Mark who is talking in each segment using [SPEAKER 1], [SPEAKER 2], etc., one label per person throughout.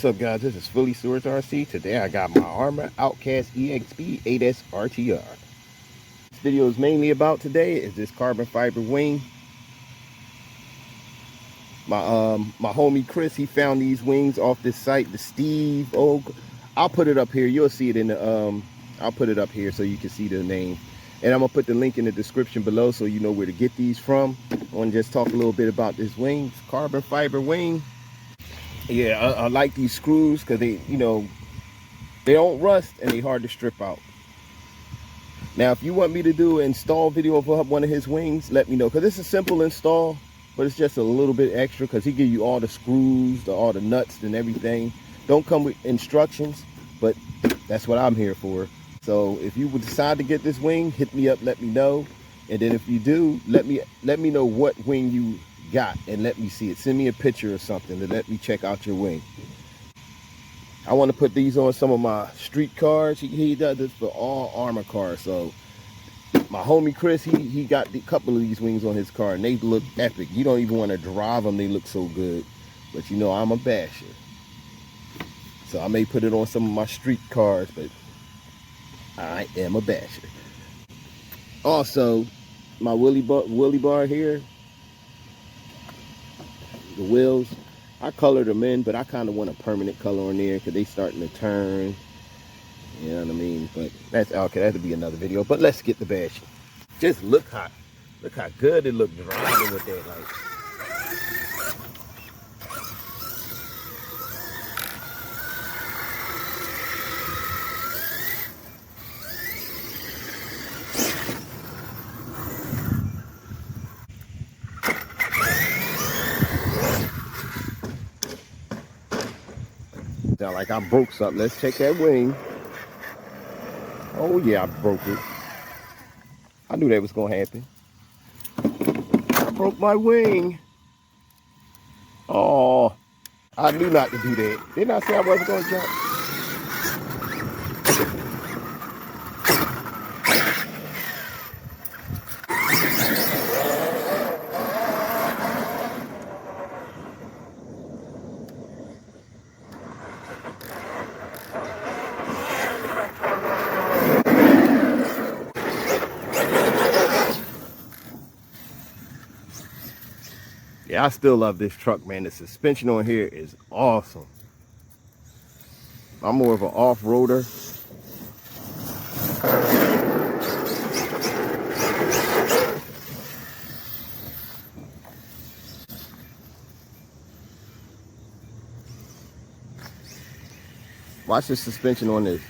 [SPEAKER 1] up, guys? This is Phillyswords RC. Today I got my Arrma Outcast EXB 8S RTR. This video is mainly about today is this carbon fiber wing. My homie Chris, he found these wings off this site, the Steve. Oh, I'll put it up here. You'll see it in the I'll put it up here so you can see the name. And I'm gonna put the link in the description below so you know where to get these from. I want to just talk a little bit about this wing, carbon fiber wing. Yeah, I like these screws because they, you know, they don't rust and they hard to strip out. Now, if you want me to do an install video of one of his wings, let me know, because it's a simple install, but it's just a little bit extra because he give you all the screws, all the nuts and everything. Don't come with instructions, but that's what I'm here for. So if you would decide to get this wing, hit me up, let me know. And then if you do, let me know what wing you got and let me see it. Send me a picture or something to let me check out your wing. I want to put these on some of my street cars. He does this for all Arrma cars. So my homie Chris, he got a couple of these wings on his car and they look epic. You don't even want to drive them, they look so good. But you know, I'm a basher, so I may put it on some of my street cars, but I am a basher. Also, my wheelie bar here, the wheels, I colored them in, but I kind of want a permanent color on there because they starting to turn. You know what I mean? But that's okay. That'll be another video. But let's get the bashing. Just look how good it looked driving with that. Like, sound like I broke something. Let's check that wing. Oh yeah, I broke it. I knew that was gonna happen. I broke my wing. Oh, I knew not to do that. Didn't I say I wasn't gonna jump? Yeah, I still love this truck, man. The suspension on here is awesome. I'm more of an off-roader. Watch the suspension on this.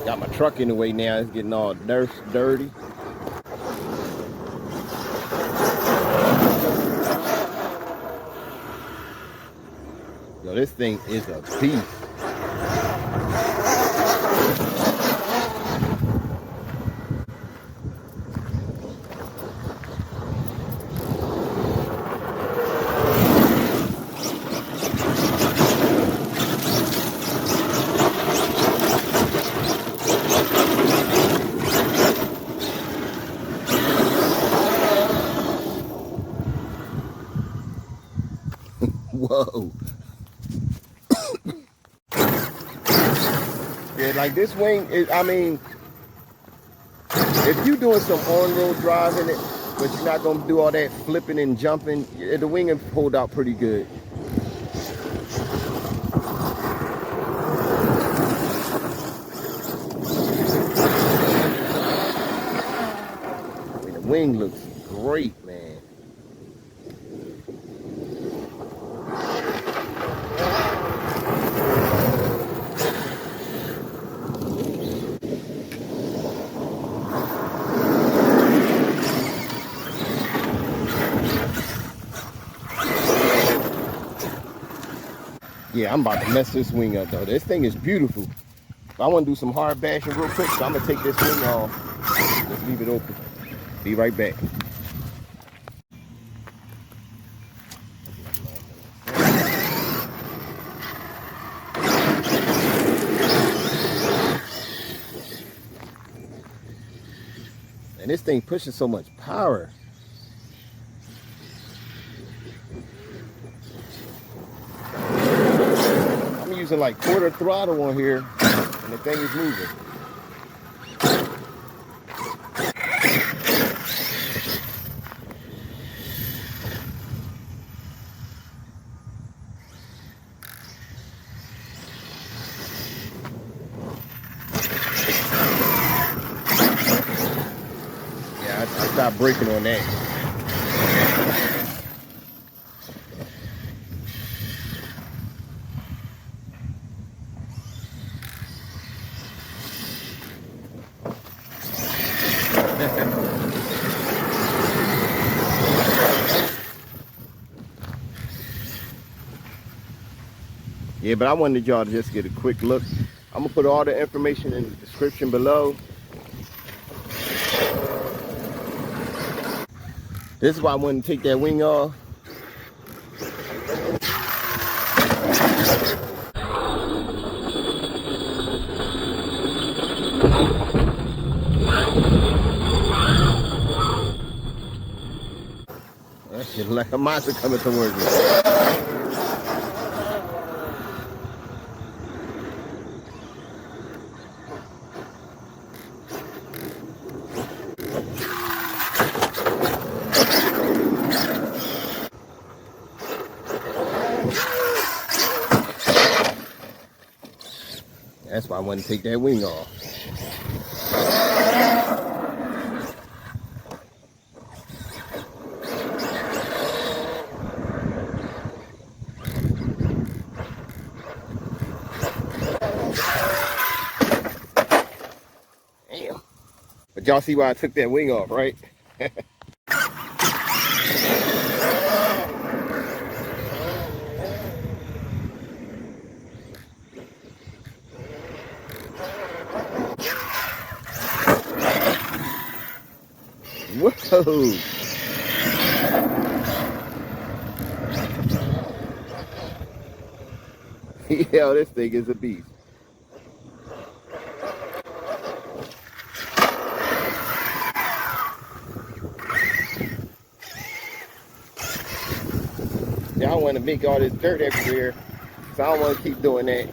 [SPEAKER 1] Got my truck in the way now. It's getting all dirty. Yo, this thing is a beast. Whoa. Yeah, like this wing is, I mean, if you're doing some on-road driving, but you're not going to do all that flipping and jumping, the wing will hold out pretty good. I mean, the wing looks great, man. Yeah, I'm about to mess this wing up though. This thing is beautiful. I want to do some hard bashing real quick, so I'm gonna take this wing off. Just leave it open. Be right back. And this thing pushes so much power. I'm using like quarter throttle on here, and the thing is moving. Yeah, I stopped braking on that. Yeah, but I wanted y'all to just get a quick look. I'm gonna put all the information in the description below. This is why I wanted to take that wing off. That shit like a monster coming towards me. That's why I wanted to take that wing off. Damn. But y'all see why I took that wing off, right? Whoa! Yo, this thing is a beast. Y'all want to make all this dirt everywhere, so I don't want to keep doing that.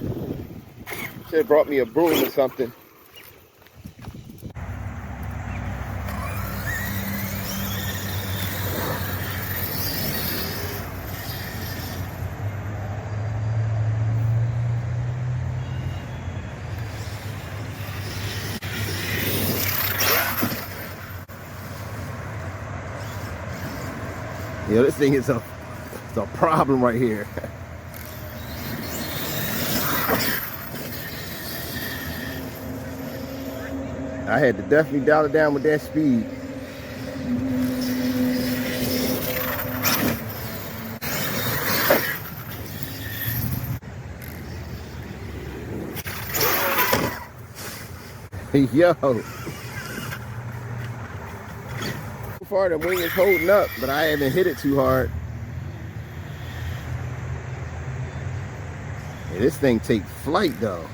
[SPEAKER 1] Should have brought me a broom or something. Yo, this thing is a problem right here. I had to definitely dial it down with that speed. Yo. So far the wing is holding up, but I haven't hit it too hard. Yeah, this thing takes flight though.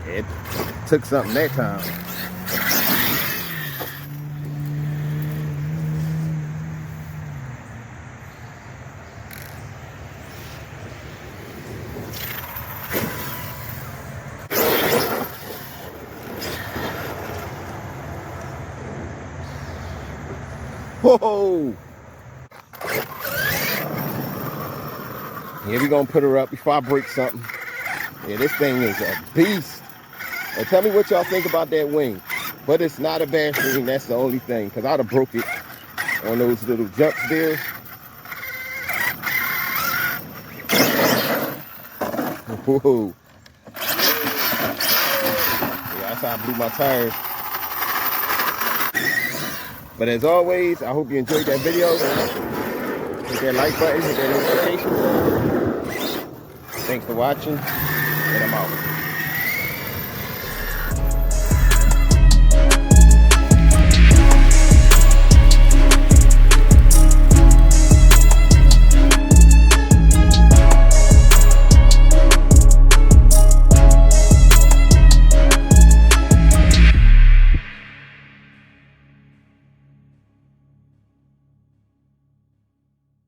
[SPEAKER 1] It took something that time. Whoa! Yeah, we're gonna put her up before I break something. Yeah, this thing is a beast. And tell me what y'all think about that wing. But it's not a bad wing, that's the only thing. Because I'd have broke it on those little jumps there. Whoa. Yeah, that's how I blew my tires. But as always, I hope you enjoyed that video. Hit that like button, hit that notification. Thanks for watching, and I'm out.